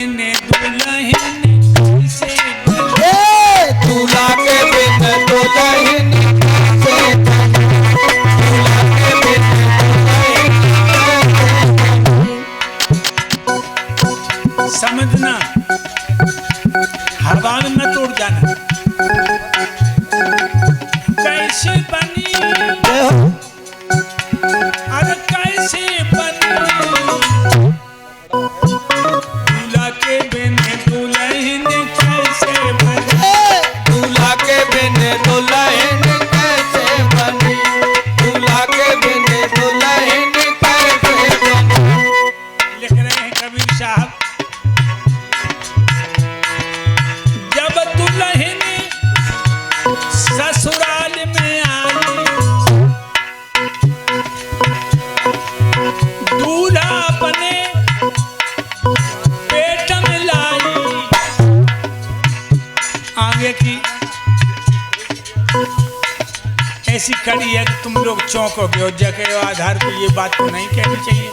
ने दुल्हन कैसे बने, दूल्हा के बिन दुल्हन कैसे बने, दूल्हा के बिन दुल्हन कैसे बने। समझना, हवा में मत उड़ जाना। कैसे बनी, अरे कैसे बनी, दूल्हा के बिन दुल्हन कैसे बनी, दूल्हा के बिन दुल्हन कैसे बनी, दूल्हा के बिन दुल्हन कैसे बनी। लिख रहे हैं कबीर साहब, जब दुल्हन ससुराल में आई, दूल्हा अपने पेट में लाई। आगे की ऐसी कड़ी है कि तुम लोग चौंकोगे और जगह आधार पर ये बात तो नहीं कहनी चाहिए,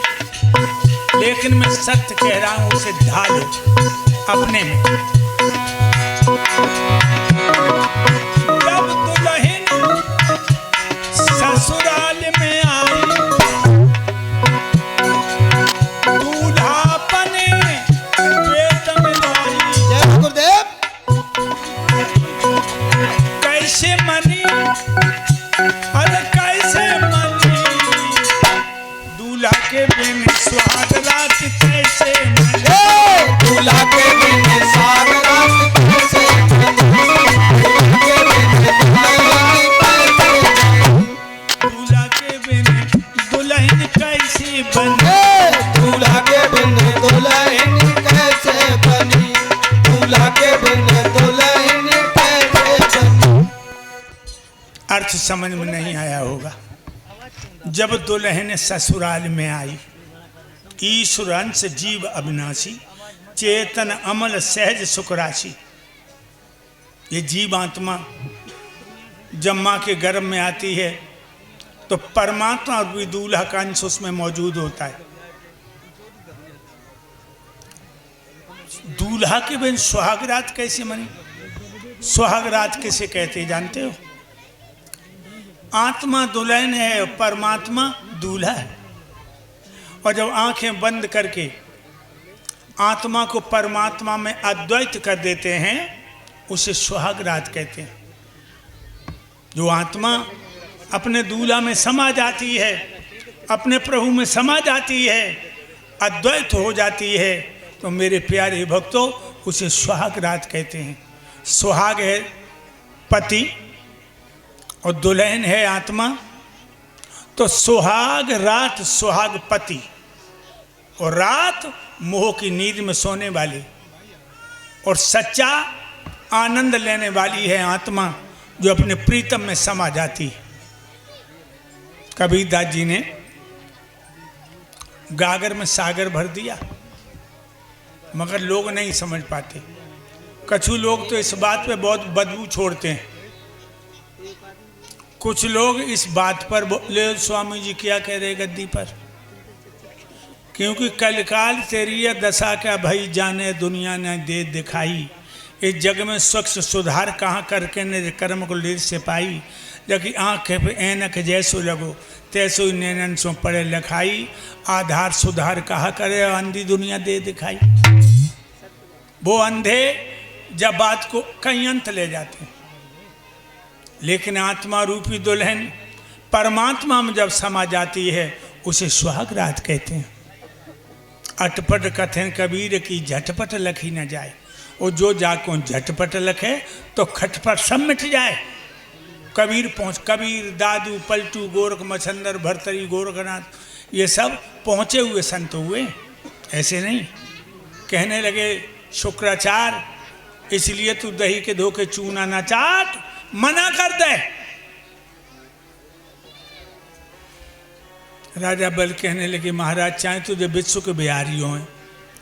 लेकिन मैं सत्य कह रहा हूं, उसे ढालो अपने में। जब दुल्हन ससुराल में आई, दूल्हा अपने पेट में लाई। जय गुरुदेव। कैसे मनी, अरे कैसे मनी, दूल्हा के बिन सुहाग रात कैसे मनी, दूल्हा के बिन सुहाग रात कैसे बनी, दूल्हा के बिन दुल्हन कैसे बनी। दूल्हा के बिन दुल्हन कैसे बनी, दूल्हा के बिन दुल्हन कैसे बनी। अर्थ समझ में नहीं आया होगा। जब दुल्हन ससुराल में आई, ईश्वर अंश जीव अविनाशी, चेतन अमल सहज सुख राशि। ये जीव आत्मा जब माँ के गर्भ में आती है तो परमात्मा और भी दूल्हा का अंश उसमें मौजूद होता है। दूल्हा के बिन सुहागरात कैसे मनी? सुहागरात किसे कहते जानते हो? आत्मा दुल्हन है, परमात्मा दूल्हा है। और जब आंखें बंद करके आत्मा को परमात्मा में अद्वैत कर देते हैं, उसे सुहागरात कहते हैं। जो आत्मा अपने दूल्हा में समा जाती है, अपने प्रभु में समा जाती है, अद्वैत हो जाती है, तो मेरे प्यारे भक्तों उसे सुहागरात कहते हैं। सुहाग है पति और दुल्हन है आत्मा, तो सुहाग रात, सुहाग पति, और रात मोह की नींद में सोने वाली, और सच्चा आनंद लेने वाली है आत्मा जो अपने प्रीतम में समा जाती है। कबीरदास जी ने गागर में सागर भर दिया, मगर लोग नहीं समझ पाते। कछु लोग तो इस बात पे बहुत बदबू छोड़ते हैं। कुछ लोग इस बात पर बोले, स्वामी जी क्या कह रहे गद्दी पर, क्योंकि कलकाल तेरी यह दशा का भई जाने दुनिया ने दे दिखाई। इस जग में स्वच्छ सुधार कहाँ करके ने कर्म को लीर से पाई। जबकि आँखें पे ऐनक जैसो लगो तैसो ही नैनन सो पढ़े लिखाई। आधार सुधार कहा करे अंधी दुनिया दे दिखाई। वो अंधे जब बात को कहीं अंत ले जाते हैं, लेकिन आत्मा रूपी दुल्हन परमात्मा में जब समा जाती है उसे सुहागरात कहते हैं। अटपट कथन कबीर की झटपट लखी न जाए, और जो जाको झटपट लखे तो खटपट सब मिट जाए। कबीर कबीर, दादू, पलटू, गोरख, मछंदर, भरतरी, गोरखनाथ, ये सब पहुँचे हुए संत हुए, ऐसे नहीं। कहने लगे शुक्राचार्य, इसलिए तू दही के धोखे चूना ना चाट, मना कर दे। राजा बल कहने लगे महाराज, चाहे तुझे विश्व के बिहारी हों,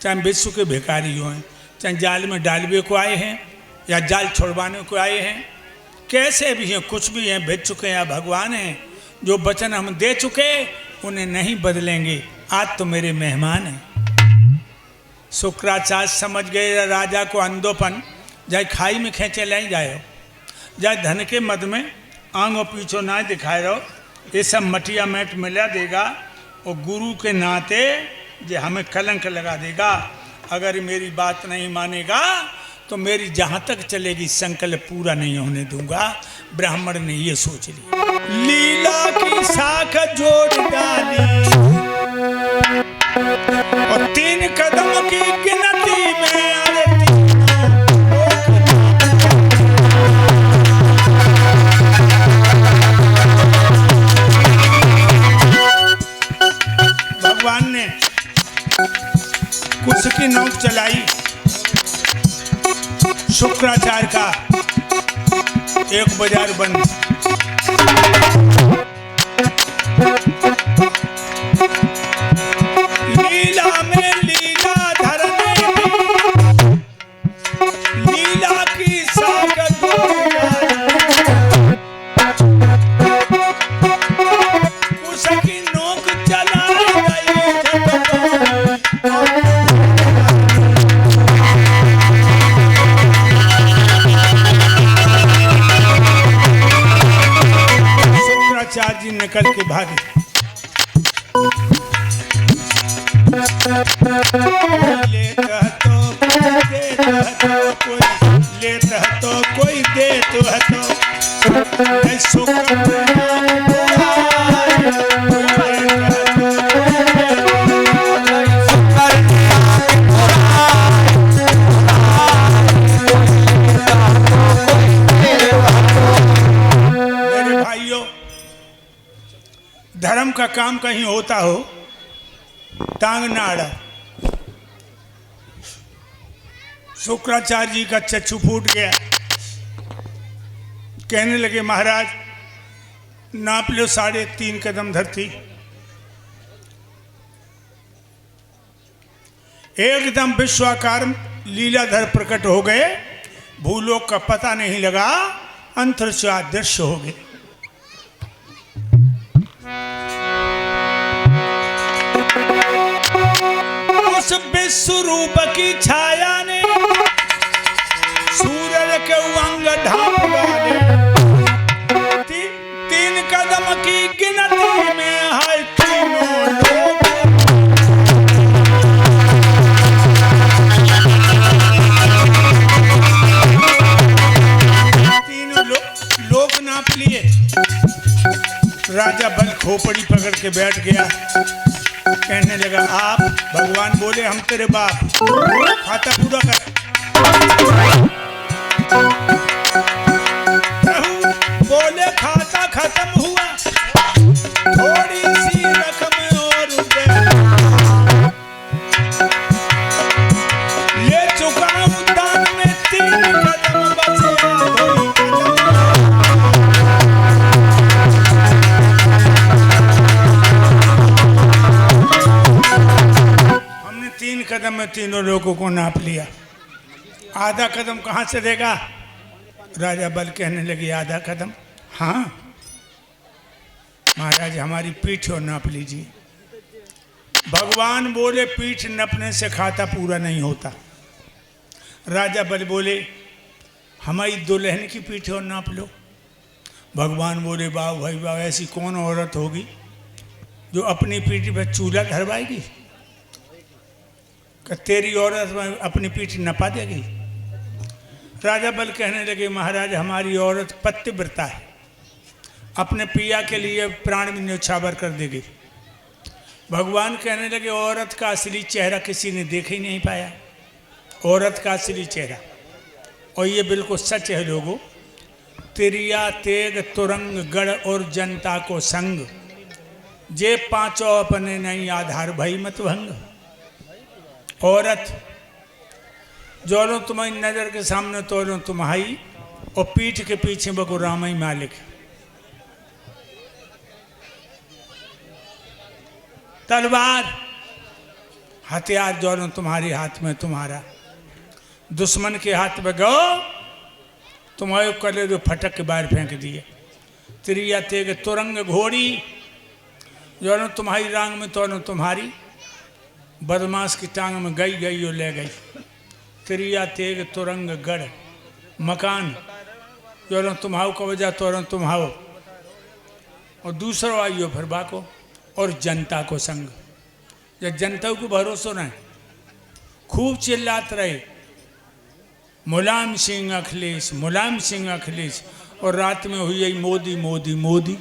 चाहे विश्व के भिखारी हों, चाहे जाल में डालवे को आए हैं या जाल छोड़वाने को आए हैं, कैसे भी हैं, कुछ भी हैं, भेज चुके हैं या भगवान हैं, जो वचन हम दे चुके उन्हें नहीं बदलेंगे। आज तो मेरे मेहमान हैं। शुक्राचार्य समझ गए राजा को अंधोपन, जाए खाई में खेचे ले जाए, जाए धन के मद में आंगो पीछो ना दिखाए रहो, ये सब मटिया मैट मिला देगा और गुरु के नाते जे हमें कलंक लगा देगा। अगर मेरी बात नहीं मानेगा तो मेरी जहाँ तक चलेगी संकल्प पूरा नहीं होने दूंगा। ब्राह्मण ने ये सोच लिया। लीला की शाख जोड़ डाली और 3 कदम की गिनती में भगवान ने कुछ की नोक चलाई। शुक्राचार्य का एक बाजार बंद, लीला में लीला धरने की, लीला की साख कुछ की नोक चलाई गई। शुक्राचार्य जी निकल के भागे। लेता तो कोई देता तो कोई लेता तो कोई देता तो शुक्र धर्म का काम कहीं होता हो टांग ना अड़ा। शुक्राचार्य जी का चक्षु फूट गया। कहने लगे महाराज नाप लो 3.5 कदम धरती। एकदम विश्वाकार लीलाधर प्रकट हो गए। भूलोक का पता नहीं लगा, अंतरिक्षा दृश्य हो गए। उस विश्वरूप की छाया ने सूरज के अंग ढांप डाले। 3 कदम की गिनती में है तीनों लोग। लोग नाप लिए। राजा बल खोपड़ी पकड़ के बैठ गया। कहने लगा आप भगवान बोले हम तेरे बाप, खाता पूरा कर। बोले खाता खत्म हुआ, थोड़ी सी रकम और ले चुका हूं दान में। 3 कदम बचे। हमने 3 कदम में तीनों लोगों को नाप लिया। आधा कदम कहाँ से देगा? राजा बल कहने लगे आधा कदम। हाँ महाराज हमारी पीठ और नाप लीजिए। भगवान बोले पीठ नपने से खाता पूरा नहीं होता। राजा बल बोले हमारी दुल्हन की पीठ और नाप लो। भगवान बोले बाबू भाई बाबू ऐसी कौन औरत होगी जो अपनी पीठ पर चूल्हा धरवाएगी? कि तेरी औरत में अपनी पीठ नपा देगी? राजा बल कहने लगे महाराज हमारी औरत पतिव्रता है, अपने पिया के लिए प्राण भी न्यौछावर कर देगी। भगवान कहने लगे औरत का असली चेहरा किसी ने देख ही नहीं पाया। औरत का असली चेहरा, और ये बिल्कुल सच है लोगों। तिरिया तेग तुरंग गढ़ और जनता को संग, जे 5 अपने नहीं आधार भई मत भंग। औरत जोलो तुम्हारी नजर के सामने तोलो तुम्हारी, और पीठ के पीछे बको राम ही मालिक। तलवार हथियार जोलो तुम्हारे हाथ में तुम्हारा, दुश्मन के हाथ में गो तुम्हारे कले जो फटक के बाहर फेंक दिए। त्रिया तेग तुरंग घोड़ी जोलो तुम्हारी रांग में तोलो तुम्हारी, बदमाश की टांग में गई गई और ले गई। त्रिया तेग तुरंग गढ़ मकान जो तुम हाओ का वजह तो तुम हाओ। और दूसरा आइयो फिर बाको और जनता को संग। जब जनता को भरोसा नहीं, खूब चिल्लात रहे मुलायम सिंह अखिलेश, मुलायम सिंह अखिलेश। और रात में हुई मोदी मोदी मोदी।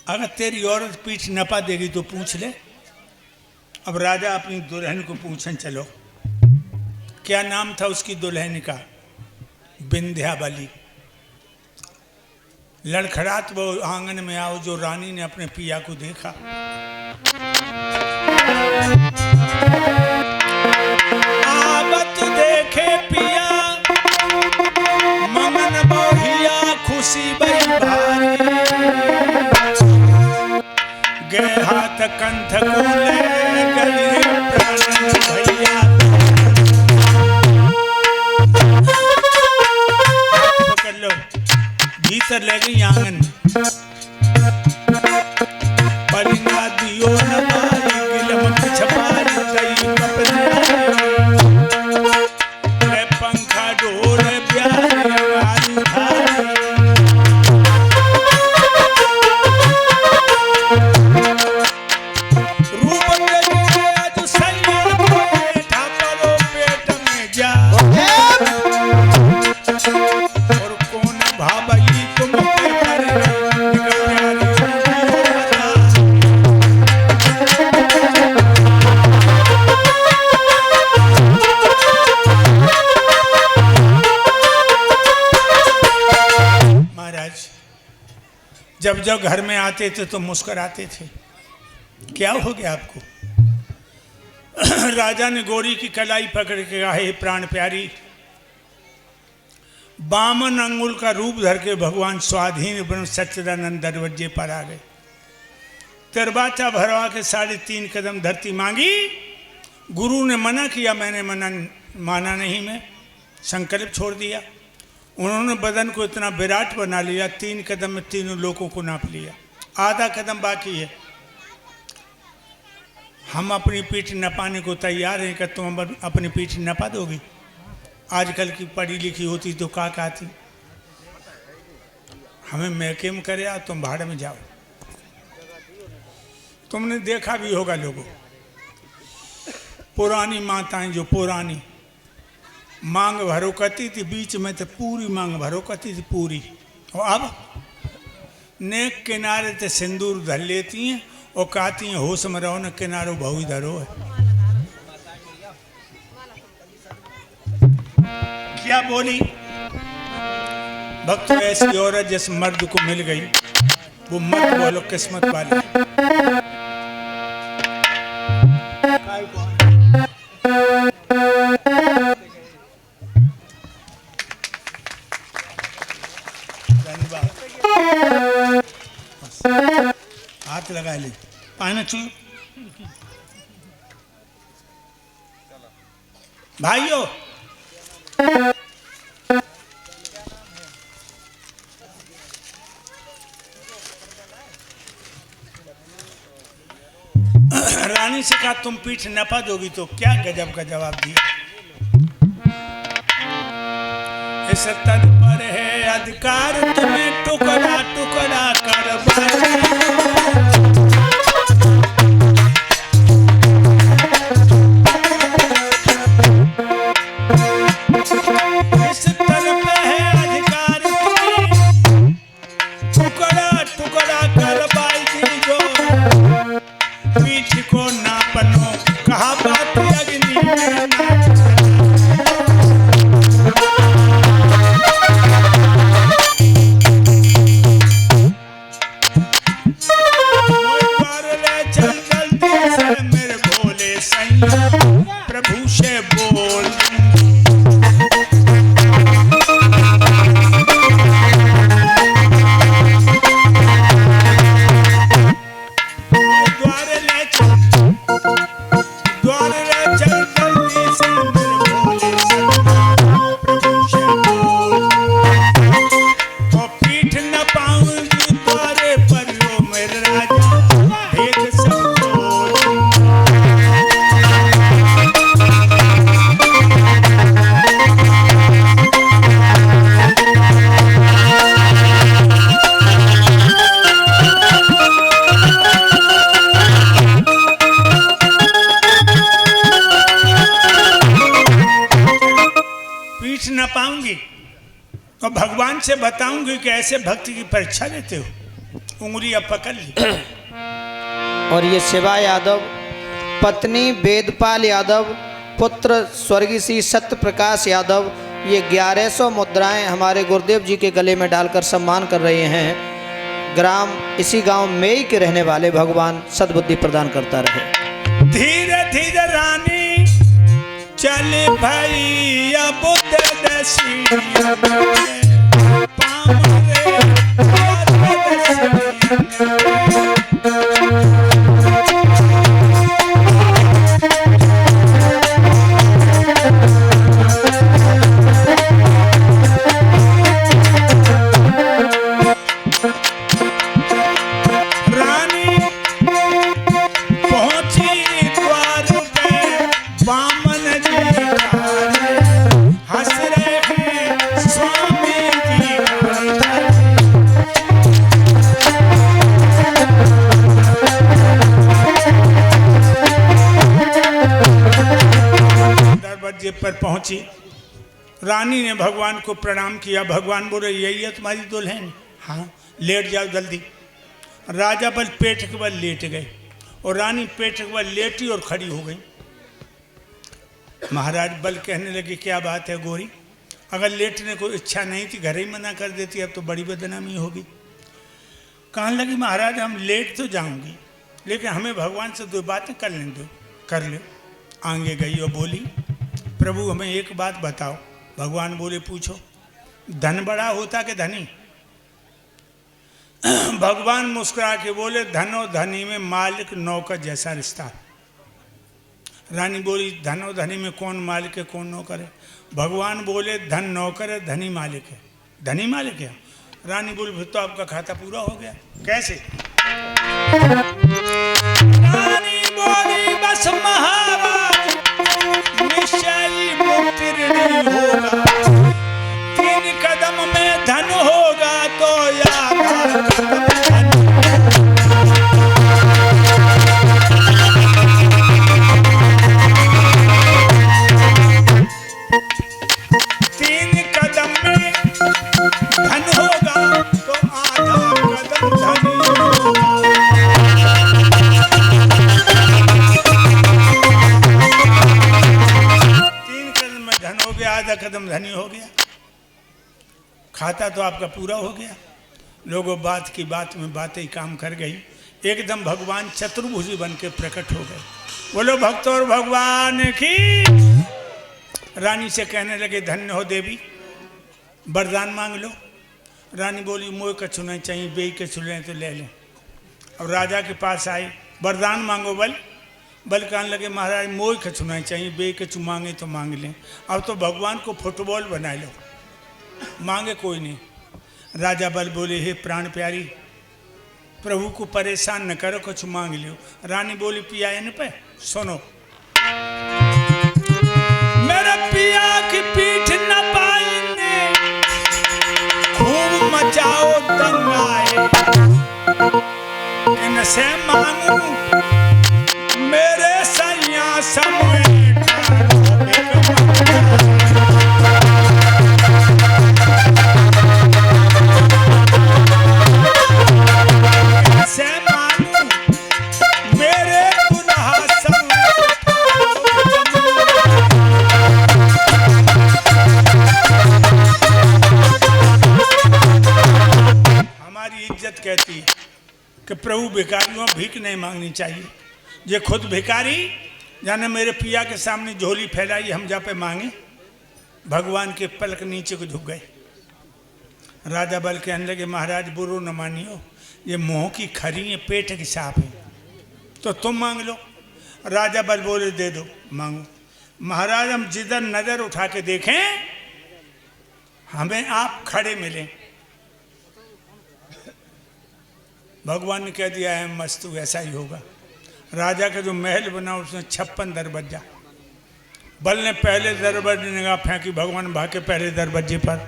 अगर तेरी औरत पीठ नपा देगी तो पूछ ले। अब राजा अपनी दुल्हन को पूछन चलो, क्या नाम था उसकी दुल्हन का? विंध्यावली। लड़खड़ात वो आंगन में आओ जो रानी ने अपने पिया को देखा। आवत देखे पिया ममन बोहिया खुशी बई भारी। गए हाथ कंठ को ले गए प्राण भैया। पकड़ लो, भीतर ले गई आंगन। परिंदा दियो न बारी गिलम छपारी गई कपड़े। पंखा डोर प्यारी आवाज भारी। जब जब घर में आते थे तो मुस्कुराते थे। क्या हो गया आपको? राजा ने गोरी की कलाई पकड़ के कहा, हे प्राण प्यारी, बामन अंगुल का रूप धर के भगवान स्वाधीन ब्रह्म सच्चिदानंद दरवाजे पर आ गए। तरबाचा भरवा के 3.5 कदम धरती मांगी। गुरु ने मना किया, मैंने माना नहीं, मैं संकल्प छोड़ दिया। उन्होंने बदन को इतना विराट बना लिया, 3 कदम में तीनों लोगों को नाप लिया। आधा कदम बाकी है। हम अपनी पीठ नपाने को तैयार हैं कि तुम अपनी पीठ नपा दोगी? आजकल की पढ़ी लिखी होती तो का कहती, हमें महकेम करे आ, तुम भाड़ में जाओ। तुमने देखा भी होगा लोगों, पुरानी माताएं जो पुरानी मांग भरो करती थी, बीच में तो पूरी मांग भरो करती थी पूरी। और अब नेक किनारे से सिंदूर धर लेती हैं और कहती हैं होश में रहो न किनारो बहु धरो है। क्या बोली? भक्त ऐसी औरत जिस मर्द को मिल गई वो मर्द बोलो किस्मत वाले। हाथ लगा ले, पाना छू। भाइयों, रानी से कहा तुम पीठ नपा दोगी तो क्या गजब का जवाब दिया। इस तन पर है अधिकार तुम्हें टुकड़ा टुकड़ा कर भगवान से बताऊंगी कि ऐसे भक्ति की परीक्षा लेते हो। उंगली अब पकड़ ली। और ये शिवा यादव, पत्नी वेदपाल यादव, पुत्र स्वर्गीय श्री सत्य प्रकाश यादव, ये 1100 मुद्राएं हमारे गुरुदेव जी के गले में डालकर सम्मान कर रहे हैं। ग्राम इसी गांव में के रहने वाले, भगवान सद्बुद्धि प्रदान करता रहे। धीरे धीरे रानी चले भैया बुद्ध दसी पामरे पर पहुंची। रानी ने भगवान को प्रणाम किया। भगवान बोले यही है तुम्हारी दुल्हन? हाँ, लेट जाओ जल्दी। राजा बल पेट के बल लेट गए और रानी पेट के बल लेटी और खड़ी हो गई। महाराज बल कहने लगे क्या बात है गोरी, अगर लेटने को इच्छा नहीं थी घर ही मना कर देती, अब तो बड़ी बदनामी होगी। कहने लगी महाराज हम लेट तो जाऊंगी लेकिन हमें भगवान से दो बातें कर लें दो, कर लो। आगे गई और बोली प्रभु हमें एक बात बताओ। भगवान बोले पूछो। धन बड़ा होता कि धनी? भगवान मुस्कुरा के बोले धन और धनी में मालिक नौकर जैसा रिश्ता। रानी बोली धन और धनी में कौन मालिक है कौन नौकर है? भगवान बोले धन नौकर है, धनी मालिक है। धनी मालिक है? रानी बोली फिर तो आपका खाता पूरा हो गया। कैसे? रानी बोली बस महाराज निश्चय मुक्ति नहीं होगा, 3 कदम में धन होगा तो याद कदम धनी हो गया, खाता तो आपका पूरा हो गया। लोगों बात की बात में बातें काम कर गई। एकदम भगवान चतुर्भुजी बन के प्रकट हो गए। बोलो भक्त और भगवान की। रानी से कहने लगे धन्य हो देवी, वरदान मांग लो। रानी बोली मोह कछु नहीं चाहिए, बेई के छुले तो ले लें। अब राजा के पास आए, वरदान मांगो। बल कहने लगे महाराज मोह कछु नहीं चाहिए, बे कछु मांगे तो मांग लें। अब तो भगवान को फुटबॉल बना लो, मांगे कोई नहीं। राजा बल बोले हे प्राण प्यारी प्रभु को परेशान न करो, कुछ मांग लो। रानी बोली पिया इन पे सुनो। मेरा पिया की पीठ न पाएंगे, खूब मचाओ दंगाए, इनसे मांगू मेरे सैया समय से मांगू मेरे दुल्हा समय। हमारी इज्जत कहती है कि प्रभु भिखारियों भीख नहीं मांगनी चाहिए। ये खुद भिखारी जाने मेरे पिया के सामने झोली फैलाई, हम जा पे मांगे। भगवान के पलक नीचे को झुक गए। राजा बल कहने लगे महाराज बुरो न मानियो, ये मुंह की खरी है, पेट की साफ है, तो तुम मांग लो। राजा बल बोले दे दो मांगो। महाराज हम जिधर नजर उठा के देखें हमें आप खड़े मिले। भगवान ने कह दिया है मस्तु ऐसा ही होगा। राजा का जो महल बना उसमें 56 दरवाजा। बल ने पहले दरवाजे निगाह फेंकी, भगवान भागे पहले दरवाजे पर,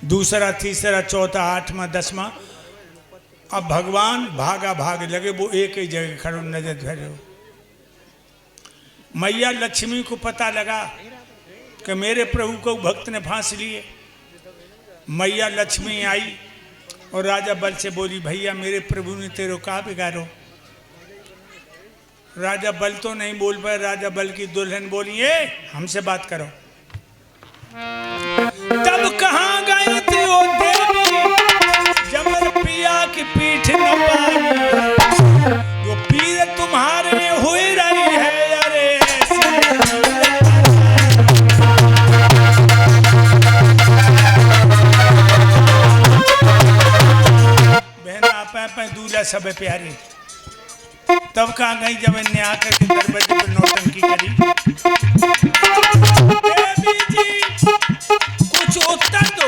दूसरा तीसरा चौथा 8वां 10वां। अब भगवान भाग लगे, वो एक ही जगह खड़े नजर धरे हो। मैया लक्ष्मी को पता लगा कि मेरे प्रभु को भक्त ने फांस लिए। मैया लक्ष्मी आई और राजा बल से बोली, भैया मेरे प्रभु ने तेरे का बिगाड़ो। राजा बल तो नहीं बोल पाए। राजा बल की दुल्हन बोली, ए हमसे बात करो। तब कहाँ गई थी वो देवी, जब पिया की पीठ न पाई, वो पीर तुम्हारे में हुई रही है। अरे बहना आप दूल्हा सब प्यारे। तब कहाँ गई जब इन्हें आकर के दरवाजे पर नौटंकी करी। देवी जी कुछ उत्तर दो,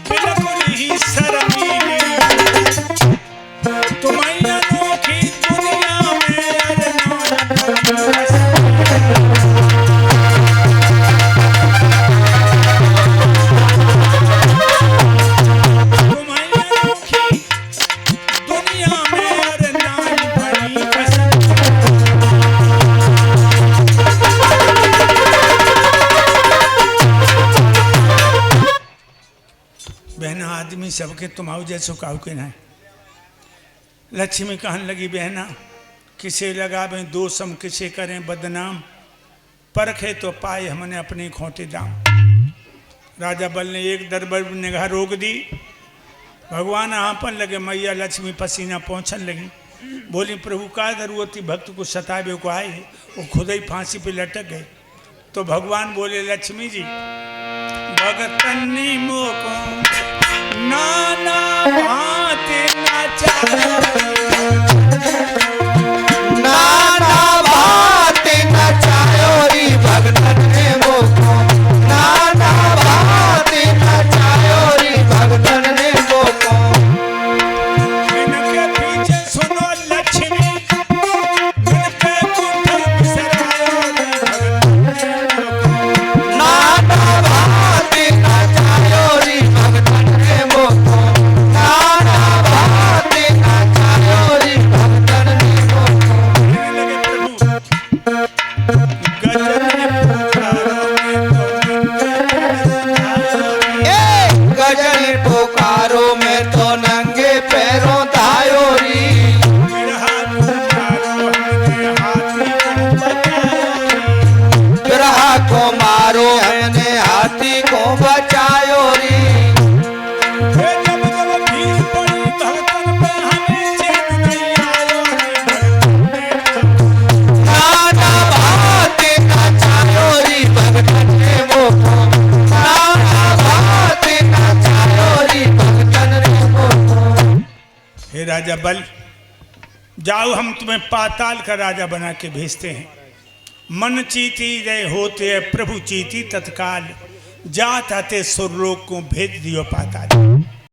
बिल्कुल ही शर्मीली, तुम्हारी अनोखी दुनिया में आदमी सबके तुम्हारे जैसो काहू के ना। लक्ष्मी कहने लगी, बहना किसे लगावे दोषम, किसे करें बदनाम, परखे तो पाए हमने अपनी खोटे दाम। राजा बल ने एक दरबार में निगाह रोक दी। भगवान आपन लगे, मैया लक्ष्मी पसीना पहुँचने लगी। बोली, प्रभु का जरूरत थी भक्त को सतावे को आए, वो खुद ही फांसी पे लटक गए। तो भगवान बोले, लक्ष्मी जी भगतनी मोको नाना भांति नचायो, नाना भांति नचायो री भगतन ने मोको, नाना भांति नचायो री भगतन ने मोको। इनके पीछे सुनो लक्ष्मी, इनके कुंडल बिसरायो री भगतन ने मोको। नाना भांति नचायो री भगतन ने मोको, नाना भांति नचायो री भगतन ने मोको। लगे प्रभु गजन पुकारो में तो नंगे पैरों धायो री, बिरहा को मारो मैंने हाथी को बचायो री। नाना भांति नचायो री भगतन ने मोको, नाना भांति नचायो री भगतन ने मोको। हे राजा बल, जाओ हम तुम्हें पाताल का राजा बना के भेजते हैं। मन चीती रहे होते है प्रभु चीती तत्काल, जात आते सुरलोक को भेज दियो पाताल।